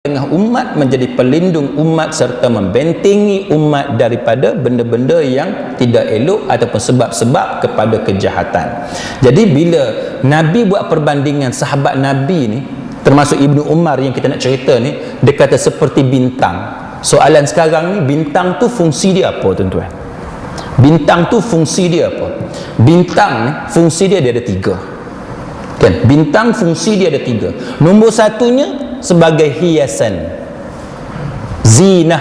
tengah umat, menjadi pelindung umat serta membentengi umat daripada benda-benda yang tidak elok ataupun sebab-sebab kepada kejahatan. Jadi bila Nabi buat perbandingan sahabat Nabi ni, termasuk Ibnu Umar yang kita nak cerita ni, dia kata seperti bintang. Soalan sekarang ni, bintang tu fungsi dia apa tuan-tuan? Bintang tu fungsi dia apa? Bintang ni fungsi dia ada tiga. Kan? Bintang fungsi dia ada tiga. Nombor satunya sebagai hiasan, zinah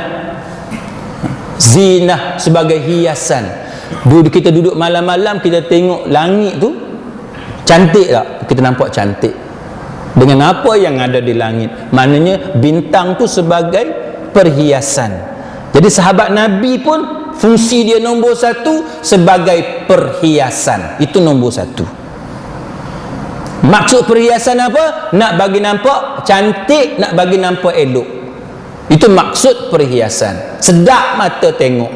sebagai hiasan. Kita duduk malam-malam, kita tengok langit tu cantik tak? Kita nampak cantik dengan apa yang ada di langit. Maknanya bintang tu sebagai perhiasan. Jadi sahabat Nabi pun fungsi dia nombor satu sebagai perhiasan. Itu nombor satu. Maksud perhiasan apa? Nak bagi nampak cantik, nak bagi nampak elok. Itu maksud perhiasan. Sedap mata tengok.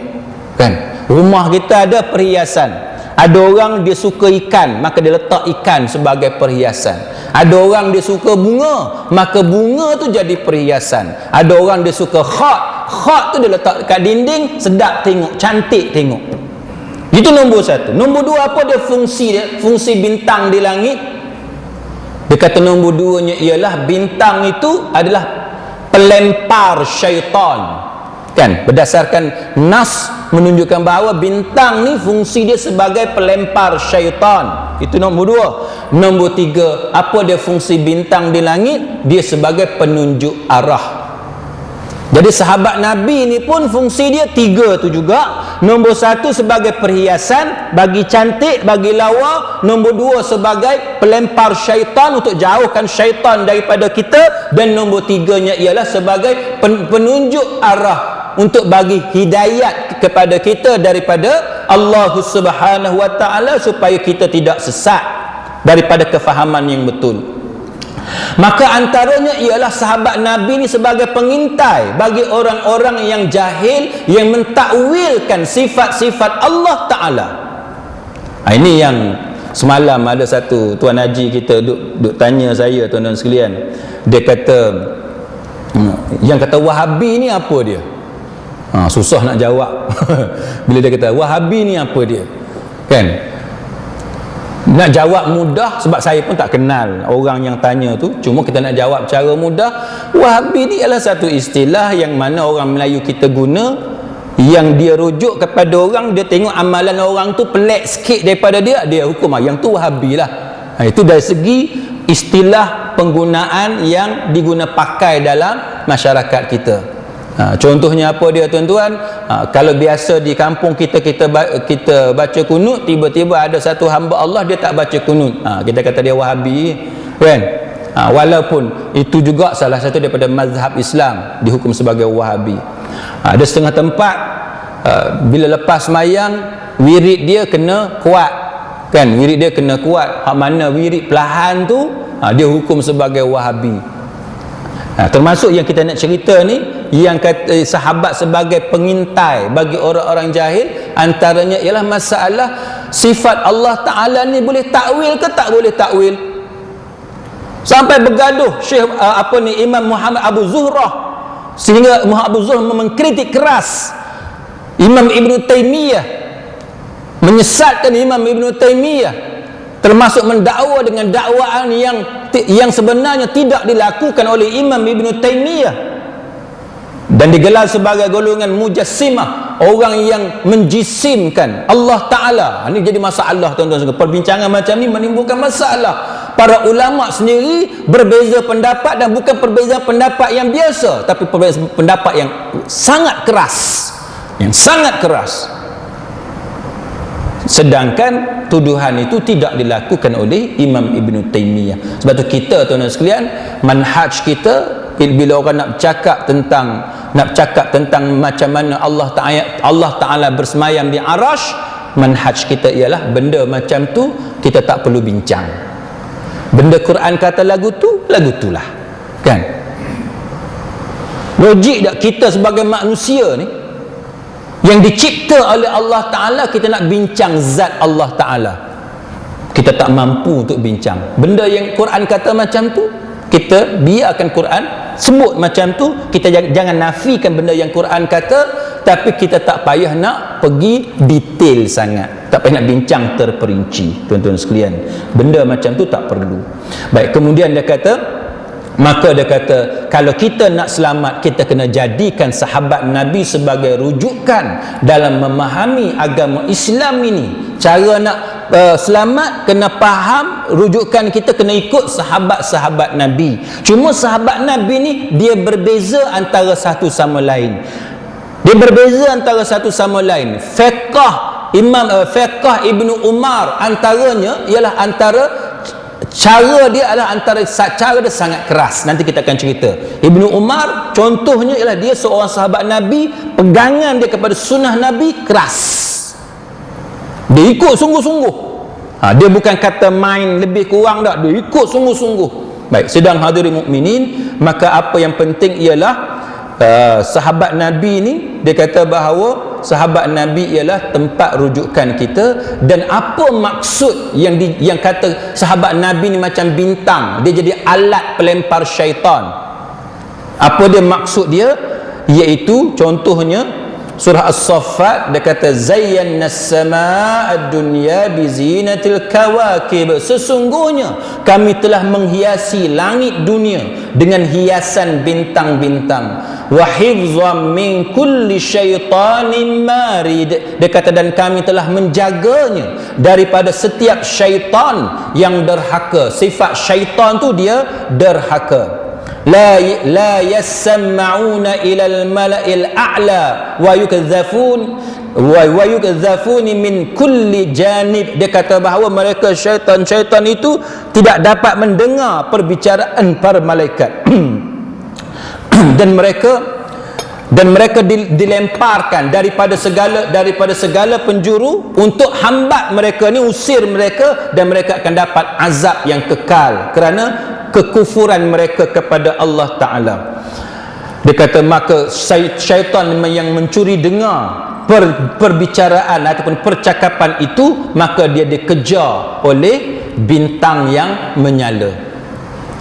Kan? Rumah kita ada perhiasan. Ada orang dia suka ikan, maka dia letak ikan sebagai perhiasan. Ada orang dia suka bunga, maka bunga tu jadi perhiasan. Ada orang dia suka khat tu dia letak kat dinding, sedap tengok, cantik tengok. Itu nombor satu. Nombor dua, apa dia fungsi dia? Fungsi bintang di langit. Dia kata nombor duanya ialah bintang itu adalah pelempar syaitan. Kan? Berdasarkan nas menunjukkan bahawa bintang ni fungsi dia sebagai pelempar syaitan. Itu nombor dua. Nombor tiga, apa dia fungsi bintang di langit? Dia sebagai penunjuk arah. Jadi sahabat Nabi ni pun fungsi dia tiga tu juga. Nombor satu sebagai perhiasan, bagi cantik, bagi lawa. Nombor dua sebagai pelempar syaitan, untuk jauhkan syaitan daripada kita. Dan nombor tiganya ialah sebagai penunjuk arah, untuk bagi hidayat kepada kita daripada Allah Subhanahu Wa Taala, supaya kita tidak sesat daripada kefahaman yang betul. Maka antaranya ialah sahabat Nabi ni sebagai pengintai bagi orang-orang yang jahil, yang mentakwilkan sifat-sifat Allah Ta'ala. Ini yang semalam ada satu Tuan Haji kita duk tanya saya, tuan-tuan sekalian. Dia kata, yang kata Wahabi ni apa dia? Susah nak jawab. Bila dia kata Wahabi ni apa dia? Kan? Nak jawab mudah, sebab saya pun tak kenal orang yang tanya tu. Cuma kita nak jawab cara mudah. Wahabi ni adalah satu istilah yang mana orang Melayu kita guna, yang dia rujuk kepada orang, dia tengok amalan orang tu pelik sikit daripada dia, dia hukum yang tu Wahabi lah. Itu dari segi istilah penggunaan yang diguna pakai dalam masyarakat kita. Contohnya apa dia tuan-tuan? Kalau biasa di kampung kita baca kunut, tiba-tiba ada satu hamba Allah dia tak baca kunut, kita kata dia Wahabi, kan? Walaupun itu juga salah satu daripada mazhab Islam dihukum sebagai Wahabi. Ada setengah tempat bila lepas mayang, wirid dia kena kuat, kan? Wirid dia kena kuat. Hak mana wirid perlahan tu, dia hukum sebagai Wahabi. Termasuk yang kita nak cerita ni, yang kata sahabat sebagai pengintai bagi orang-orang jahil, antaranya ialah masalah sifat Allah Ta'ala ni boleh takwil ke tak boleh takwil. Sampai bergaduh Imam Muhammad Abu Zuhrah, sehingga Muhammad Abu Zuhrah mengkritik keras Imam Ibn Taymiyah, menyesatkan Imam Ibn Taymiyah, termasuk mendakwa dengan dakwaan yang sebenarnya tidak dilakukan oleh Imam Ibn Taymiyah, dan digelar sebagai golongan mujassimah, orang yang menjisimkan Allah Ta'ala. Ini jadi masalah tuan-tuan. Perbincangan macam ni menimbulkan masalah. Para ulama sendiri berbeza pendapat, dan bukan perbezaan pendapat yang biasa, tapi perbezaan pendapat yang sangat keras, sedangkan tuduhan itu tidak dilakukan oleh Imam Ibn Taymiyah. Sebab tu kita tuan-tuan sekalian, manhaj kita bila orang nak cakap tentang macam mana Allah Ta'ala bersemayam di arash, manhaj kita ialah benda macam tu kita tak perlu bincang. Benda Quran kata lagu tu, lagu tu lah, kan? Logik tak kita sebagai manusia ni yang dicipta oleh Allah Ta'ala, kita nak bincang zat Allah Ta'ala, kita tak mampu untuk bincang. Benda yang Quran kata macam tu, kita biarkan Quran sebut macam tu, kita jangan nafikan benda yang Quran kata, tapi kita tak payah nak pergi detail sangat, tak payah nak bincang terperinci. Tuan-tuan sekalian, benda macam tu tak perlu. Baik, kemudian dia kata, maka dia kata, kalau kita nak selamat, kita kena jadikan sahabat Nabi sebagai rujukan dalam memahami agama Islam ini. Cara nak selamat, kena faham rujukan, kita kena ikut sahabat-sahabat Nabi. Cuma sahabat Nabi ni dia berbeza antara satu sama lain. Dia berbeza antara satu sama lain. Fiqh Ibnu Umar antaranya ialah antara cara dia adalah antara cara dia sangat keras. Nanti kita akan cerita. Ibnu Umar contohnya ialah dia seorang sahabat Nabi, pegangan dia kepada sunnah Nabi keras. Dia ikut sungguh-sungguh. Dia bukan kata main lebih kurang tak, dia ikut sungguh-sungguh. Baik, sedang hadirin mukminin, maka apa yang penting ialah sahabat Nabi ni, dia kata bahawa sahabat Nabi ialah tempat rujukan kita. Dan apa maksud yang kata sahabat Nabi ni macam bintang, dia jadi alat pelempar syaitan? Apa dia maksud dia? Iaitu contohnya surah As-Saffat, dia kata zayyana as-samaa'a ad-dunya bi zinatil kawakib, sesungguhnya kami telah menghiasi langit dunia dengan hiasan bintang-bintang. Wa hifzan min kulli syaitanin marid, dia kata dan kami telah menjaganya daripada setiap syaitan yang derhaka. Sifat syaitan tu dia derhaka. La yasma'una ila al-mala'il a'la wa yukadzafun min kulli janib. Dia kata bahawa mereka syaitan-syaitan itu tidak dapat mendengar perbicaraan para malaikat. dan mereka dilemparkan daripada segala penjuru untuk hambat mereka ni, usir mereka, dan mereka akan dapat azab yang kekal kerana kekufuran mereka kepada Allah Ta'ala. Dia kata maka syaitan yang mencuri dengar perbicaraan ataupun percakapan itu, maka dia dikejar oleh bintang yang menyala.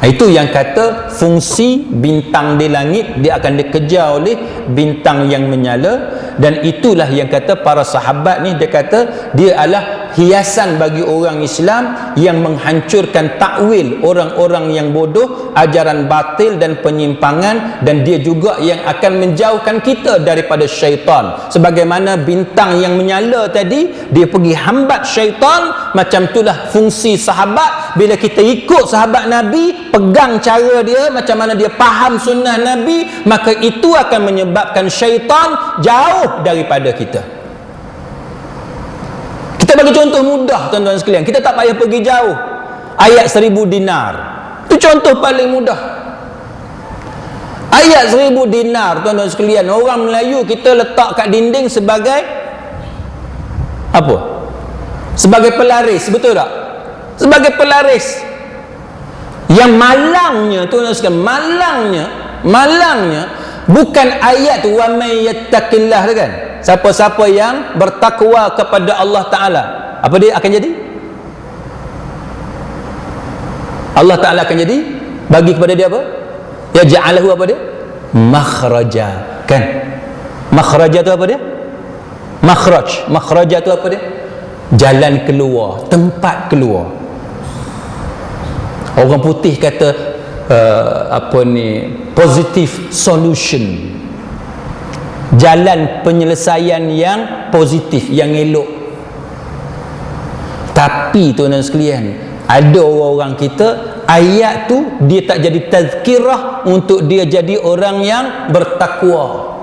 Itu yang kata fungsi bintang di langit, dia akan dikejar oleh bintang yang menyala. Dan itulah yang kata para sahabat ni, dia kata dia adalah hiasan bagi orang Islam yang menghancurkan takwil orang-orang yang bodoh, ajaran batil dan penyimpangan, dan dia juga yang akan menjauhkan kita daripada syaitan. Sebagaimana bintang yang menyala tadi, dia pergi hambat syaitan, macam itulah fungsi sahabat. Bila kita ikut sahabat Nabi, pegang cara dia, macam mana dia faham sunnah Nabi, maka itu akan menyebabkan syaitan jauh daripada kita. Kita bagi contoh mudah, tuan-tuan sekalian. Kita tak payah pergi jauh. Ayat 1000 dinar. Itu contoh paling mudah. Ayat 1000 dinar, tuan-tuan sekalian, orang Melayu kita letak kat dinding sebagai apa? Sebagai pelaris, betul tak? Sebagai pelaris. Yang malangnya, tuan-tuan sekalian, malangnya bukan ayat tu wa may yattaqillah tu kan. Siapa-siapa yang bertakwa kepada Allah Ta'ala, apa dia akan jadi? Allah Ta'ala akan jadi bagi kepada dia apa? Ya ja'alahu apa dia? Makhraja, kan? Makhraja tu apa dia? Makhraja tu apa dia? Jalan keluar, tempat keluar. Orang putih kata positive solution, jalan penyelesaian yang positif, yang elok. Tapi tuan-tuan sekalian, ada orang-orang kita, ayat tu dia tak jadi tazkirah untuk dia jadi orang yang bertakwa.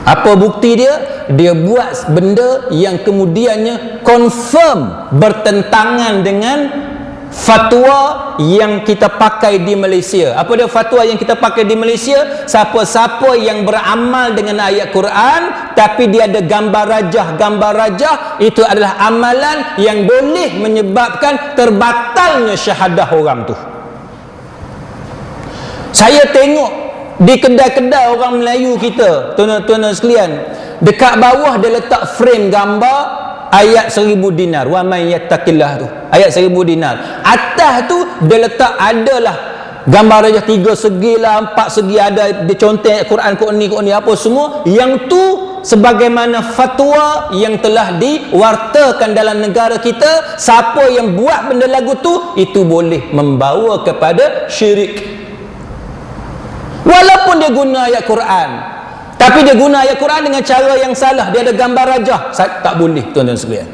Apa bukti dia? Dia buat benda yang kemudiannya confirm bertentangan dengan fatwa yang kita pakai di Malaysia. Apa dia fatwa yang kita pakai di Malaysia? Siapa-siapa yang beramal dengan ayat Quran tapi dia ada gambar rajah, itu adalah amalan yang boleh menyebabkan terbatalnya syahadah orang tu. Saya tengok di kedai-kedai orang Melayu kita, tuan-tuan sekalian, dekat bawah dia letak frame gambar ayat 1000 dinar, wa may yattaqillah tu, ayat 1000 dinar. Atas tu dia letak adalah gambar rajah 3 segi lah, 4 segi ada, dia contek Quran ni apa semua, yang tu sebagaimana fatwa yang telah diwartakan dalam negara kita, siapa yang buat benda lagu tu, itu boleh membawa kepada syirik. Walaupun dia guna ayat Quran, tapi dia guna ayat Quran dengan cara yang salah, dia ada gambar rajah, tak boleh tuan-tuan sekalian.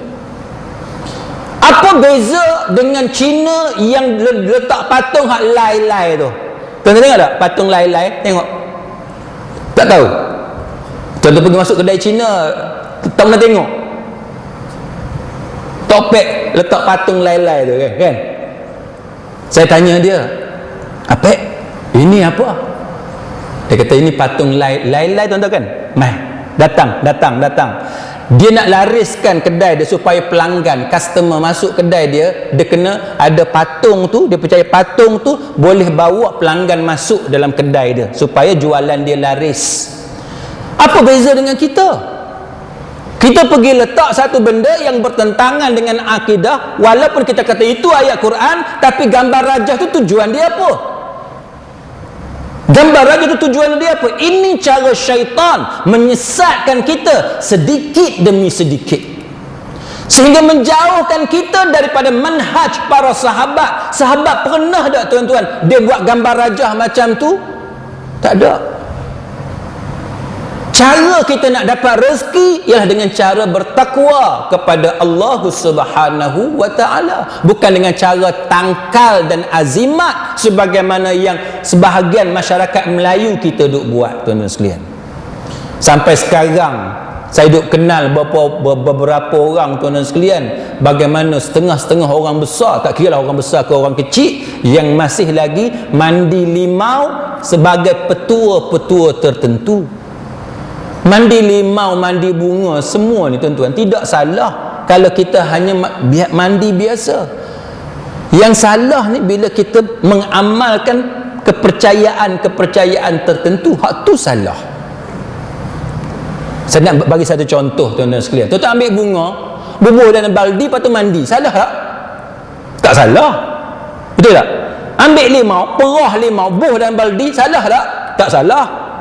Apa beza dengan Cina yang letak patung hak lai-lai tu? Tuan-tuan tengok tak patung lai-lai? Tengok. Tak tahu? Tuan-tuan pergi masuk kedai Cina, tak pernah tengok topek letak patung lai-lai tu kan? Saya tanya dia, "Apek, ini apa?" Dia kata, "Ini patung lai-lai tuan-tuan kan? Mai, datang. Dia nak lariskan kedai dia supaya pelanggan, customer masuk kedai dia kena ada patung tu, dia percaya patung tu boleh bawa pelanggan masuk dalam kedai dia supaya jualan dia laris." Apa beza dengan kita? Kita pergi letak satu benda yang bertentangan dengan akidah, walaupun kita kata itu ayat Quran, tapi gambar rajah tu tujuan dia apa? Gambar rajah itu tujuan dia apa? Ini cara syaitan menyesatkan kita sedikit demi sedikit, sehingga menjauhkan kita daripada manhaj para sahabat. Sahabat pernah tak tuan-tuan dia buat gambar rajah macam tu? Tak ada. Cara kita nak dapat rezeki ialah dengan cara bertakwa kepada Allah Subhanahu wa ta'ala, bukan dengan cara tangkal dan azimat sebagaimana yang sebahagian masyarakat Melayu kita duk buat tuan-tuan sekalian. Sampai sekarang saya duk kenal beberapa orang tuan-tuan sekalian, bagaimana setengah-setengah orang besar, tak kira lah orang besar ke orang kecil, yang masih lagi mandi limau sebagai petua-petua tertentu. Mandi limau, mandi bunga, semua ni tuan-tuan tidak salah kalau kita hanya mandi biasa. Yang salah ni bila kita mengamalkan kepercayaan tertentu, hak tu salah. Saya nak bagi satu contoh tuan-tuan sekalian. Tuan-tuan ambil bunga, bubuh dalam baldi, lepas tu mandi, salah tak? Tak salah, betul tak? Ambil limau, perah limau, bubuh dalam baldi, salah tak? Tak salah.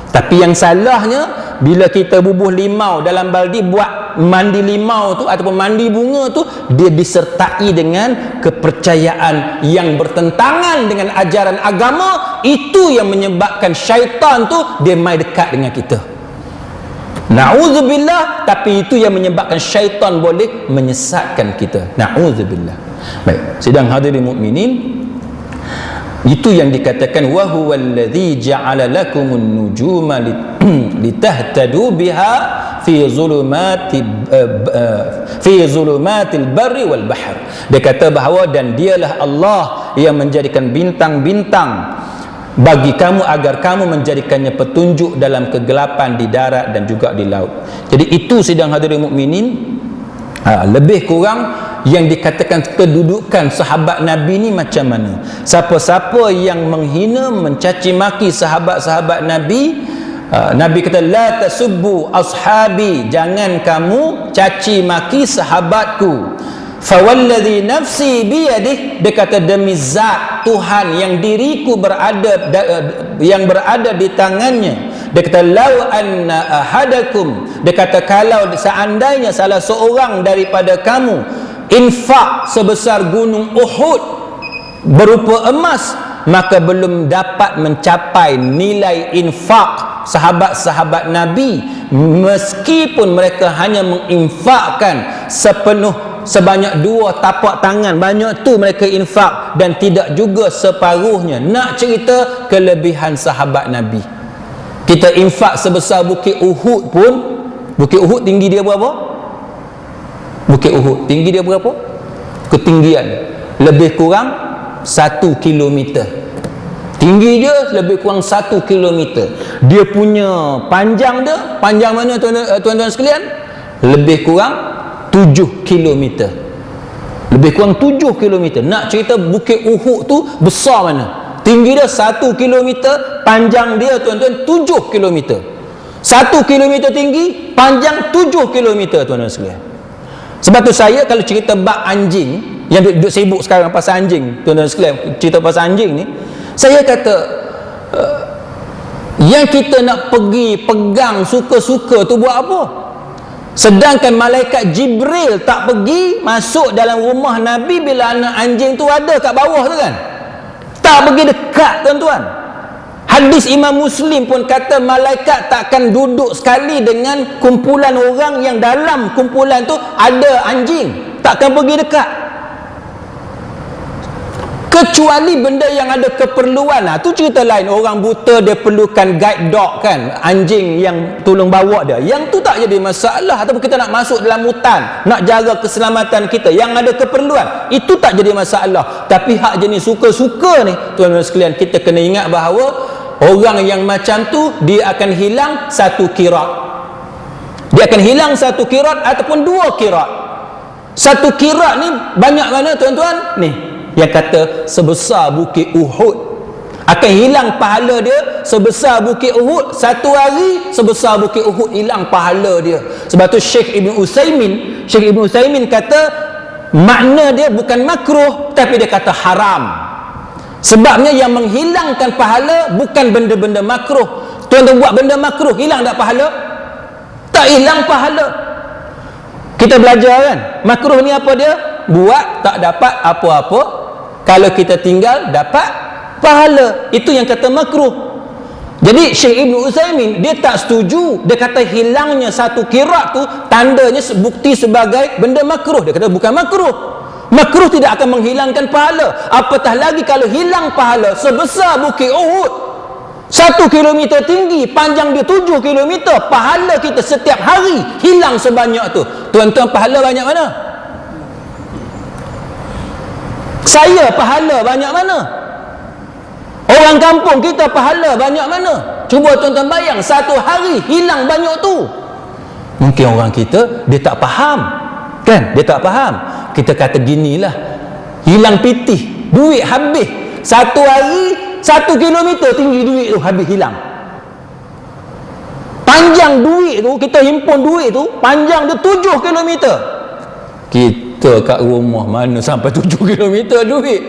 Tapi yang salahnya, bila kita bubuh limau dalam baldi, buat mandi limau tu ataupun mandi bunga tu, dia disertai dengan kepercayaan yang bertentangan dengan ajaran agama. Itu yang menyebabkan syaitan tu dia mai dekat dengan kita. Na'udzubillah. Tapi itu yang menyebabkan syaitan boleh menyesatkan kita. Na'udzubillah. Baik, sidang hadirin mukminin, itu yang dikatakan wa huwallazi ja'ala lakumun nujuma litahtadu biha fi zulumatil barri wal bahr. Dia kata bahawa dan dialah Allah yang menjadikan bintang-bintang bagi kamu agar kamu menjadikannya petunjuk dalam kegelapan di darat dan juga di laut. Jadi itu sidang hadirin mukminin, lebih kurang yang dikatakan kedudukan sahabat Nabi ni macam mana. Siapa-siapa yang menghina, mencaci maki sahabat-sahabat Nabi, Nabi kata la tasubbu ashabi, jangan kamu caci maki sahabatku. Fawalladhi nafsi biyadih, dia kata demi zat Tuhan yang diriku yang berada di tangannya. Dia kata lau anna ahadakum, dia kata kalau seandainya salah seorang daripada kamu infak sebesar gunung Uhud berupa emas, maka belum dapat mencapai nilai infak sahabat-sahabat Nabi, meskipun mereka hanya menginfakkan sebanyak 2 tapak tangan. Banyak tu mereka infak dan tidak juga separuhnya. Nak cerita kelebihan sahabat Nabi, kita infak sebesar Bukit Uhud pun, Bukit Uhud tinggi dia berapa? Bukit Uhud tinggi dia berapa? Ketinggian lebih kurang 1 kilometer. Tinggi dia lebih kurang 1 kilometer. Dia punya panjang dia, panjang mana tuan-tuan sekalian? Lebih kurang 7 kilometer. Lebih kurang 7 kilometer. Nak cerita Bukit Uhud tu besar mana? Tinggi dia 1 kilometer, panjang dia tuan-tuan 7 kilometer. 1 kilometer tinggi, panjang 7 kilometer tuan-tuan sekalian. Sebab tu saya kalau cerita bab anjing, yang duduk sibuk sekarang pasal anjing tuan-tuan sekalian, cerita pasal anjing ni, Saya kata yang kita nak pergi pegang suka-suka tu buat apa? Sedangkan malaikat Jibril tak pergi masuk dalam rumah Nabi bila anak anjing tu ada kat bawah tu kan, tak pergi dekat tuan-tuan. Hadis Imam Muslim pun kata malaikat takkan duduk sekali dengan kumpulan orang yang dalam kumpulan tu ada anjing, takkan pergi dekat, kecuali benda yang ada keperluan. Tu cerita lain. Orang buta dia perlukan guide dog kan, anjing yang tolong bawa dia, yang tu tak jadi masalah. Ataupun kita nak masuk dalam hutan nak jaga keselamatan kita, yang ada keperluan, itu tak jadi masalah. Tapi hak jenis suka-suka ni tuan-tuan sekalian, kita kena ingat bahawa orang yang macam tu dia akan hilang satu kirat, dia akan hilang satu kirat ataupun dua kirat. Satu kirat ni banyak mana tuan-tuan? Ni yang kata sebesar bukit Uhud, akan hilang pahala dia sebesar bukit Uhud. Satu hari sebesar bukit Uhud hilang pahala dia. Sebab tu Syekh Ibn Utsaimin kata makna dia bukan makruh, tapi dia kata haram. Sebabnya yang menghilangkan pahala bukan benda-benda makruh. Tuan-tuan buat benda makruh, hilang tak pahala? Tak hilang pahala. Kita belajar kan, makruh ni apa dia? Buat tak dapat apa-apa, kalau kita tinggal dapat pahala. Itu yang kata makruh. Jadi Syekh Ibn Utsaimin dia tak setuju. Dia kata hilangnya satu kirat tu tandanya bukti sebagai benda makruh. Dia kata bukan makruh. Makruh tidak akan menghilangkan pahala. Apatah lagi kalau hilang pahala sebesar bukit Uhud, 1 kilometer tinggi, panjang dia 7 kilometer, pahala kita setiap hari hilang sebanyak tu. Tuan-tuan, pahala banyak mana? Saya pahala banyak mana? Orang kampung kita pahala banyak mana? Cuba tuan-tuan bayang, satu hari hilang banyak tu. Mungkin orang kita dia tak faham kan? Dia tak faham. Kita kata ginilah, hilang pitih, duit habis. Satu hari 1 kilometer tinggi duit tu habis hilang. Panjang duit tu, kita himpun duit tu, panjang dia 7 kilometer. Kita kat rumah mana sampai 7 kilometer duit?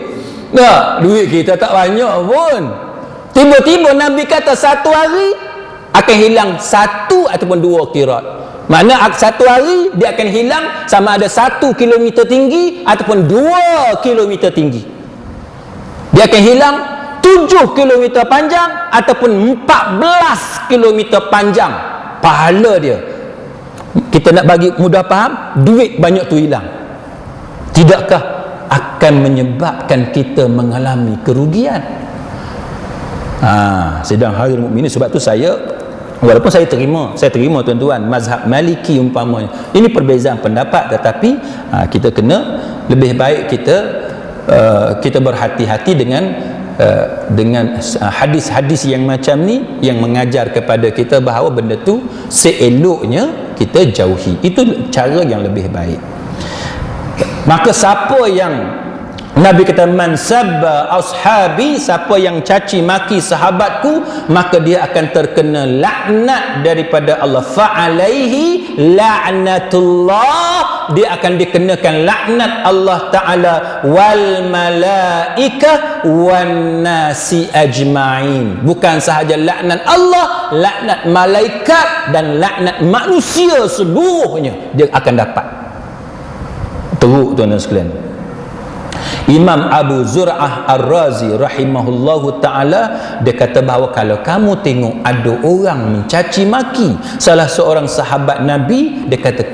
Tak, duit kita tak banyak pun. Tiba-tiba Nabi kata satu hari akan hilang 1 ataupun 2 kirat. Makna satu hari dia akan hilang sama ada 1 kilometer tinggi ataupun 2 kilometer tinggi. Dia akan hilang 7 kilometer panjang ataupun 14 kilometer panjang pahala dia. Kita nak bagi mudah faham, duit banyak tu hilang, tidakkah akan menyebabkan kita mengalami kerugian? Sedang hari mukminin. Sebab tu saya, walaupun saya terima tuan-tuan mazhab Maliki umpamanya, ini perbezaan pendapat, tetapi kita kena lebih baik kita berhati-hati dengan hadis-hadis yang macam ni, yang mengajar kepada kita bahawa benda tu seeloknya kita jauhi. Itu cara yang lebih baik. Maka siapa yang Nabi kata man sabba ashabi, siapa yang caci maki sahabatku, maka dia akan terkena laknat daripada Allah. Fa'alaihi la'natullah, dia akan dikenakan laknat Allah Ta'ala wal malaikah wan nasi ajma'in. Bukan sahaja laknat Allah, laknat malaikat dan laknat manusia seluruhnya dia akan dapat. Teruk tuan-tuan sekalian. Imam Abu Zur'ah Ar-Razi rahimahullahu ta'ala, dia kata bahawa kalau kamu tengok ada orang mencaci maki salah seorang sahabat Nabi, dia kata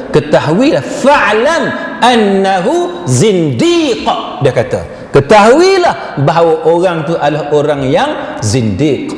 ketahuilah fa'lam annahu zindiq. Dia kata ketahuilah bahawa orang tu adalah orang yang zindiq.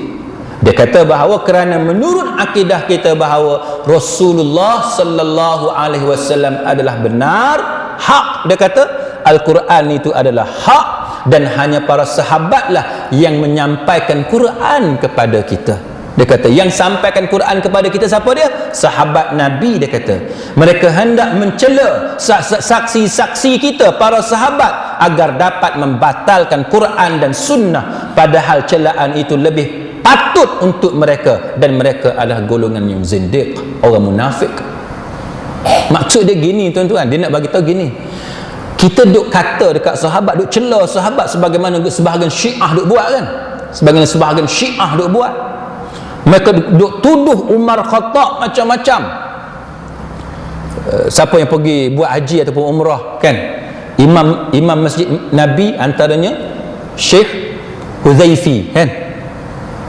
Dia kata bahawa kerana menurut akidah kita bahawa Rasulullah sallallahu alaihi wasallam adalah benar, hak. Dia kata Al-Quran itu adalah hak dan hanya para sahabatlah yang menyampaikan Quran kepada kita. Dia kata yang sampaikan Quran kepada kita siapa dia? Sahabat Nabi. Dia kata mereka hendak mencela saksi-saksi kita para sahabat agar dapat membatalkan Quran dan sunnah, padahal celaan itu lebih patut untuk mereka, dan mereka adalah golongan yang zindiq, orang munafik. Maksud dia gini tuan-tuan, dia nak bagi tahu gini, kita duk kata dekat sahabat, duk cela sahabat sebagaimana sebahagian Syiah duk buat kan, sebahagian Syiah duk buat. Mereka duk tuduh Umar Khattab macam-macam. Siapa yang pergi buat haji ataupun umrah kan, imam masjid Nabi antaranya Syekh Huzaifi kan,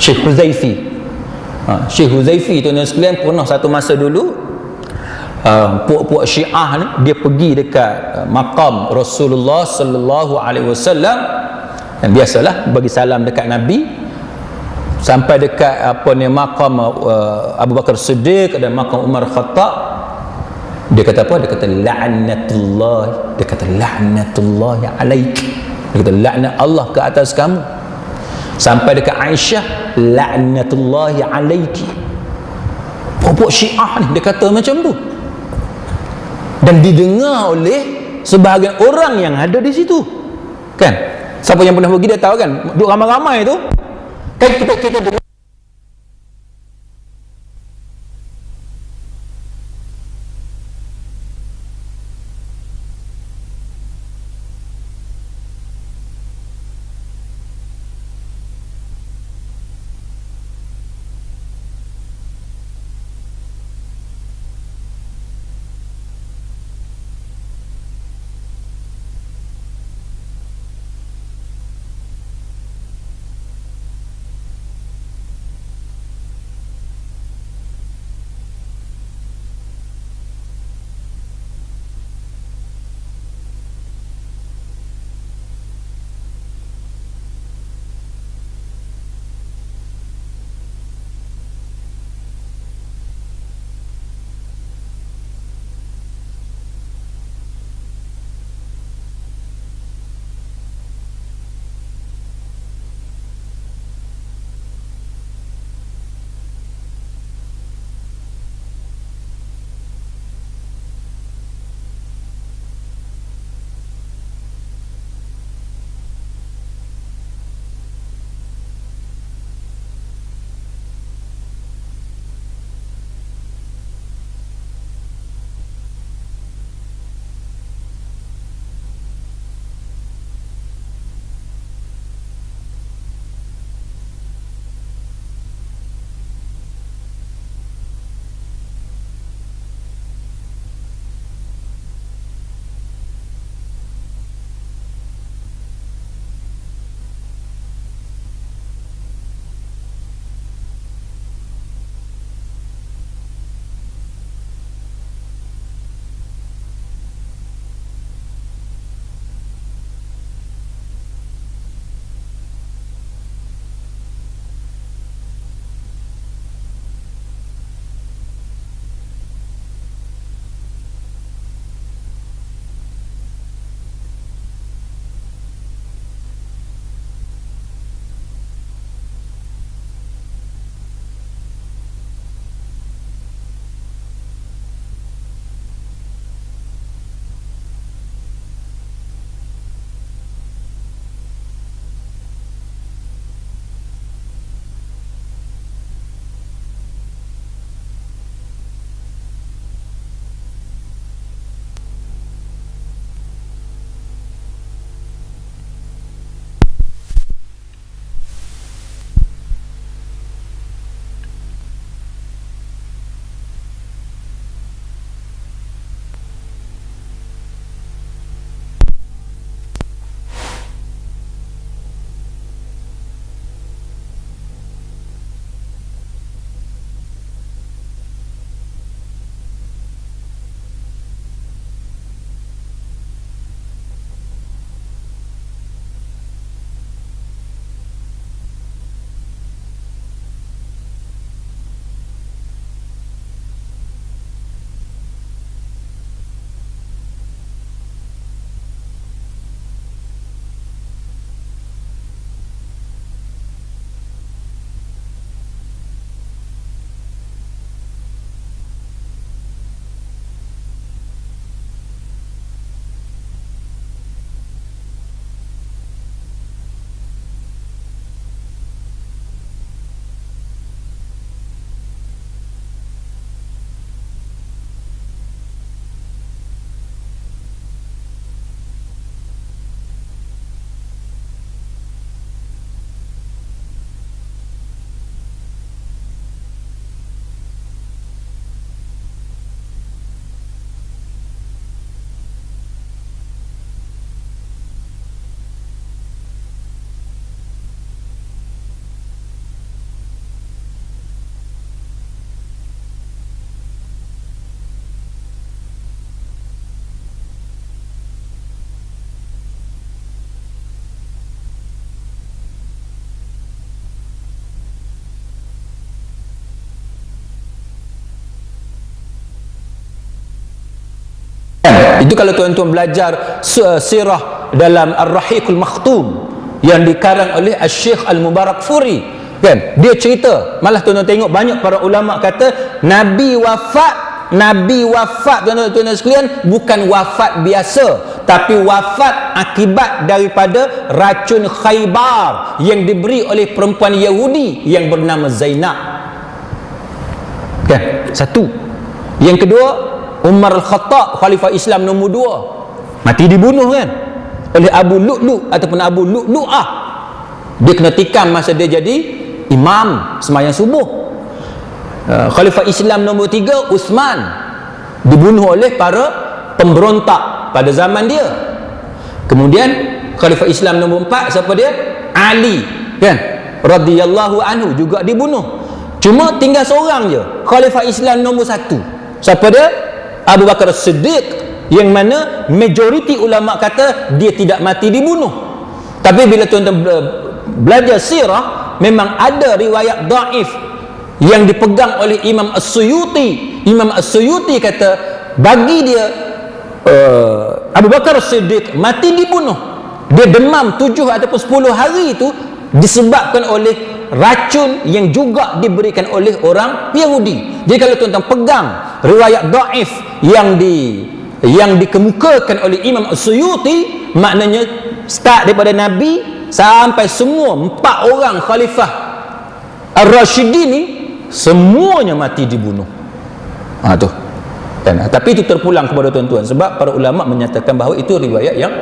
Syekh Huzaifi. Syekh Huzaifi tu sekalian pernah satu masa dulu puak-puak Syiah ni dia pergi dekat makam Rasulullah sallallahu alaihi wasallam, dan biasalah bagi salam dekat Nabi, sampai dekat makam Abu Bakar Siddiq dan makam Umar Khattab. Dia kata apa? Dia kata la'natullah, dia kata la'natullah alaik, dia kata laknat Allah ke atas kamu. Sampai dekat Aisyah, la'natullah alaiki. Puak-puak Syiah ni dia kata macam tu, dan didengar oleh sebahagian orang yang ada di situ kan. Siapa yang pernah pergi dia tahu kan, duduk ramai-ramai tu kan, kita dengar. kan? Itu kalau tuan-tuan belajar sirah dalam Ar-Rahiqul Makhtum yang dikarang oleh Syekh Al-Mubarakfuri, kan? Dia cerita, malah tuan-tuan tengok banyak para ulama kata Nabi wafat tuan-tuan sekalian bukan wafat biasa, tapi wafat akibat daripada racun Khaybar yang diberi oleh perempuan Yahudi yang bernama Zainab, kan? Satu. Yang kedua, Umar Al-Khattab, Khalifah Islam nombor 2, mati dibunuh, kan, oleh Abu Lu'lu' ataupun Abu Lu'lu'ah. Dia kena tikam masa dia jadi imam sembahyang subuh. Khalifah Islam nombor 3, Uthman, dibunuh oleh para pemberontak pada zaman dia. Kemudian Khalifah Islam nombor 4, siapa dia? Ali, kan, radhiyallahu anhu, juga dibunuh. Cuma tinggal seorang je Khalifah Islam nombor 1, siapa dia? Abu Bakar As-Siddiq, yang mana majoriti ulama kata dia tidak mati dibunuh. Tapi bila tuan-tuan belajar sirah, memang ada riwayat daif yang dipegang oleh Imam As-Suyuti. Imam As-Suyuti kata bagi dia Abu Bakar As-Siddiq mati dibunuh, dia demam 7 ataupun 10 hari itu disebabkan oleh racun yang juga diberikan oleh orang Yahudi. Jadi kalau tuan-tuan pegang riwayat daif yang dikemukakan oleh Imam As-Suyuti, maknanya start daripada Nabi sampai semua 4 orang Khalifah Ar-Rashidin ni semuanya mati dibunuh. Tu kan? Tapi itu terpulang kepada tuan-tuan sebab para ulama menyatakan bahawa itu riwayat yang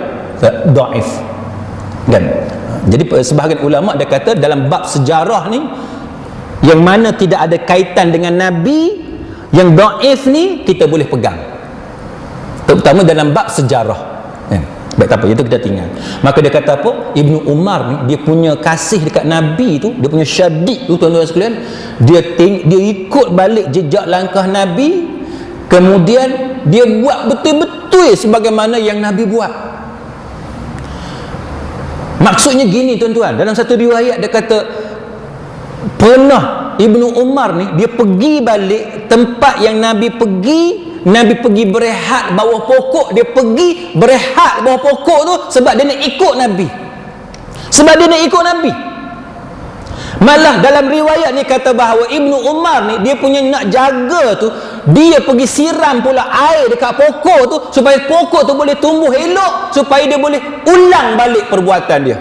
daif, kan? Jadi sebahagian ulama dia kata dalam bab sejarah ni yang mana tidak ada kaitan dengan Nabi, yang daif ni kita boleh pegang, terutama dalam bab sejarah, kan? Baik, tak apa, itu kita tinggal. Maka dia kata apa? Ibnu Umar ni dia punya kasih dekat Nabi tu, dia punya syadid tu tuan-tuan sekalian, dia ikut balik jejak langkah Nabi, kemudian dia buat betul-betul sebagaimana yang Nabi buat. Maksudnya gini tuan-tuan, dalam satu riwayat dia kata pernah Ibnu Umar ni dia pergi balik tempat yang Nabi pergi. Nabi pergi berehat bawah pokok, dia pergi berehat bawah pokok tu sebab dia nak ikut Nabi, Malah dalam riwayat ni kata bahawa Ibnu Umar ni dia punya nak jaga tu, dia pergi siram pula air dekat pokok tu supaya pokok tu boleh tumbuh elok, supaya dia boleh ulang balik perbuatan dia.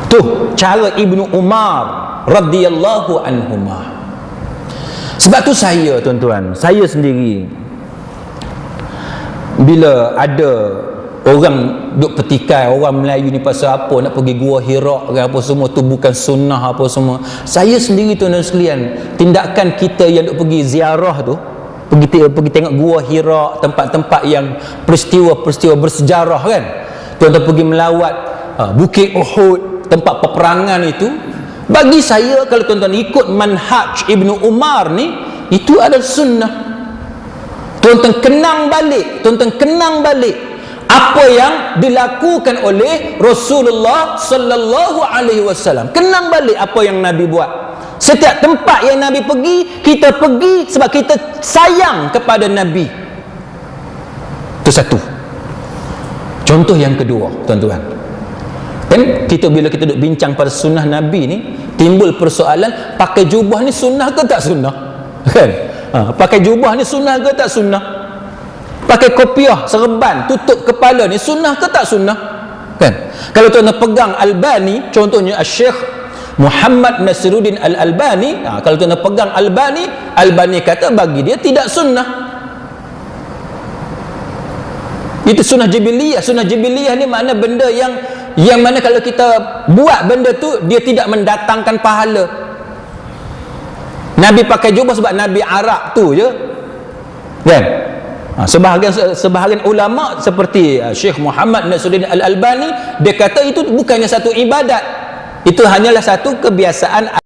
Tu cara Ibnu Umar radhiyallahu anhumah. Sebab tu saya, tuan-tuan, saya sendiri bila ada orang duk petikai orang Melayu ni pasal apa nak pergi Gua Hira ke apa semua tu bukan sunnah apa semua, saya sendiri tuan-tuan sekalian, tindakan kita yang duk pergi ziarah tu, pergi tengok Gua Hira, tempat-tempat yang peristiwa-peristiwa bersejarah, kan, tuan-tuan pergi melawat Bukit Uhud, tempat peperangan itu, bagi saya kalau tuan-tuan ikut manhaj Ibnu Umar ni, itu adalah sunnah. Tuan-tuan kenang balik apa yang dilakukan oleh Rasulullah sallallahu alaihi wasallam. Kenang balik apa yang Nabi buat. Setiap tempat yang Nabi pergi, kita pergi sebab kita sayang kepada Nabi. Itu satu. Contoh yang kedua, tuan-tuan, kan kita bila kita duk bincang pada sunnah Nabi ni, timbul persoalan pakai jubah ni sunnah ke tak sunnah, kan? Pakai jubah ni sunnah ke tak sunnah? Pakai kopiah serban tutup kepala ni sunnah ke tak sunnah, kan? Kalau tuan-tuan pegang Albani, contohnya Syekh Muhammad Nasiruddin Al-Albani, kalau tuan-tuan pegang Albani kata bagi dia tidak sunnah. Itu sunnah jibiliyah. Sunnah jibiliyah ni makna benda yang mana kalau kita buat benda tu dia tidak mendatangkan pahala. Nabi pakai jubah sebab Nabi Arab tu je, kan? Sebahagian ulama seperti Syekh Muhammad Nasiruddin Al-Albani, dia kata itu bukannya satu ibadat, itu hanyalah satu kebiasaan